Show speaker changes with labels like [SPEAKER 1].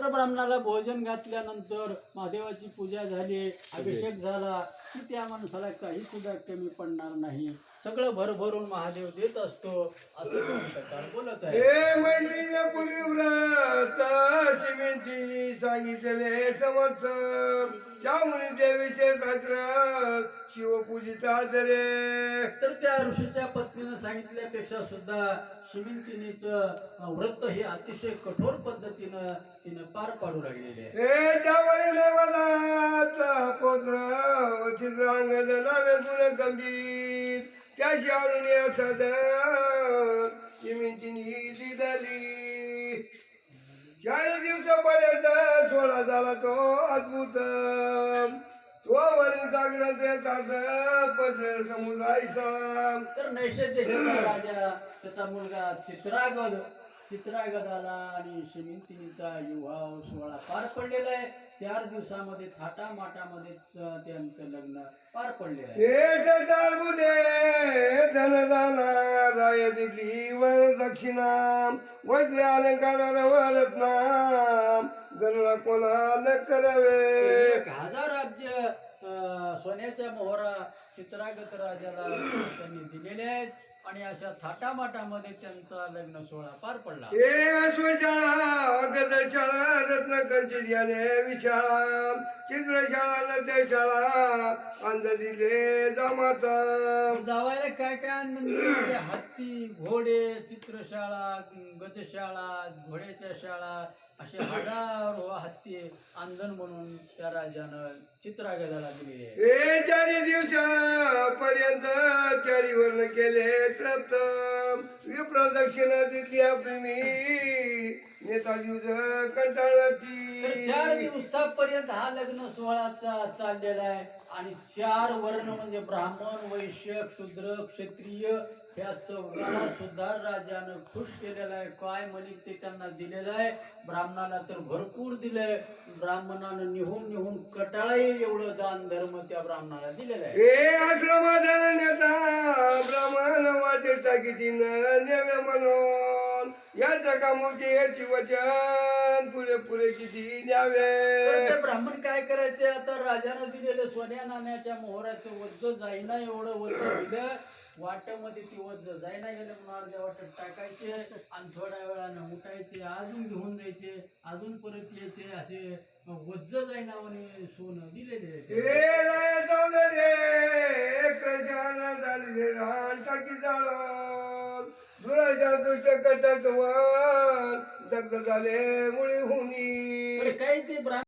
[SPEAKER 1] बरोबर ब्राह्मणाला भोजन घातल्यानंतर महादेवाची पूजा झाली, अभिषेक झाला की त्या माणसाला काही सुद्धा कमी पडणार नाही, सगळं भरभरून महादेव देत असतो असं ग्रंथकार बोलत आहे.
[SPEAKER 2] हे मैत्रिणी पूर्वी व्रत श्रीमंती सांगितले समर्थ त्यामुळे देवीचे शास्त्र शिवपूजिता दरे.
[SPEAKER 1] तर त्या ऋषीच्या पत्नीनं सांगितल्यापेक्षा सुद्धा शिमिंतिनीचं व्रत हे अतिशय कठोर पद्धतीनं तिनं पार पाडू लागलेले आहे.
[SPEAKER 2] हे त्यावरील नवलाचा पुत्र चित्रांगद नावे गुण गंभीर त्याशी आणून या सदर श्रीमंतीनी दिली. 40 दिवसापर्यंत 16 झाला तो अद्भुत तो वरील जागृत पसरेल समुद्राईसा.
[SPEAKER 1] तर नैषध देशाचा राजा त्याचा मुलगा चित्रागद आला आणि शिमिंतिनीचा विवाह सोहळा पार पडलेला आहे. 4 दिवसामध्ये थाटामाटामध्ये त्यांचं लग्न पार पडलेलं आहे.
[SPEAKER 2] हे चार बुधे धनदाना राय दिली वर दक्षिणा वज्र अलंकार रत्ना गणना कोणा न करावे.
[SPEAKER 1] 1000 राज्य सोन्याच्या मोहरा चित्रागत राजाला त्यांनी दिलेले आहेत आणि अशा थाटामाटामध्ये त्यांचा लग्न सोहळा पार पडला.
[SPEAKER 2] हे अश्वशाळा गदशाळा रत्न कंचिर्याने विशाळा चित्रशाळा नत्यशाळा अंध दिले जमाचा.
[SPEAKER 1] जावायला काय काय आनंद दिले, हत्ती घोडे चित्रशाळा गजशाळा घोड्याच्या शाळा असे हजारो हत्ती अंधन म्हणून त्या राजानं चित्रागदाला दिलेले आहे.
[SPEAKER 2] हे 4 दिवसापर्यंत 4 वर्ण केले तृप्त विप्रदक्षिणा दिल्या प्रेमी नेता दिवस कंटाळती.
[SPEAKER 1] 4 दिवसापर्यंत हा लग्न सोहळाचा चाललेला आहे आणि 4 वर्ण म्हणजे ब्राह्मण वैश्य शूद्र क्षत्रिय ह्या चौघांना सुद्धा राजानं खुश केलेला आहे. काय म्हणिक ते त्यांना दिलेलं आहे. ब्राह्मणाला तर भरपूर दिलंय, ब्राह्मणानं निहून कटाळाही एवढं दान धर्म त्या ब्राह्मणाला दिलेलं आहे.
[SPEAKER 2] हे आश्रमाधारण नेता ब्राह्मण वाटे टाकी नेवे म्हणून याच्या कामुके याची वचन पुरे किती न्यावे.
[SPEAKER 1] ते ब्राह्मण काय करायचे, आता राजानं दिलेलं सोन्या नाण्याच्या मोहराचं वज्ज जाईना एवढं वज्ज दिलं, वाट्यामध्ये ती वज्ज जाईना गेलं म्हणून अर्ध्या वाटत टाकायचे आणि थोड्या वेळानं उठायचे, अजून घेऊन जायचे, अजून परत यायचे, असे वज्ज जाईना म्हणे सोनं दिलेले.
[SPEAKER 2] हे राय जाऊन रे कृष्ण झाले रान टाकी जाळून दुराच्या दुष्ट कटक वन दग्ध झाले मुळी हुनी.
[SPEAKER 1] काही ते ब्राह्मण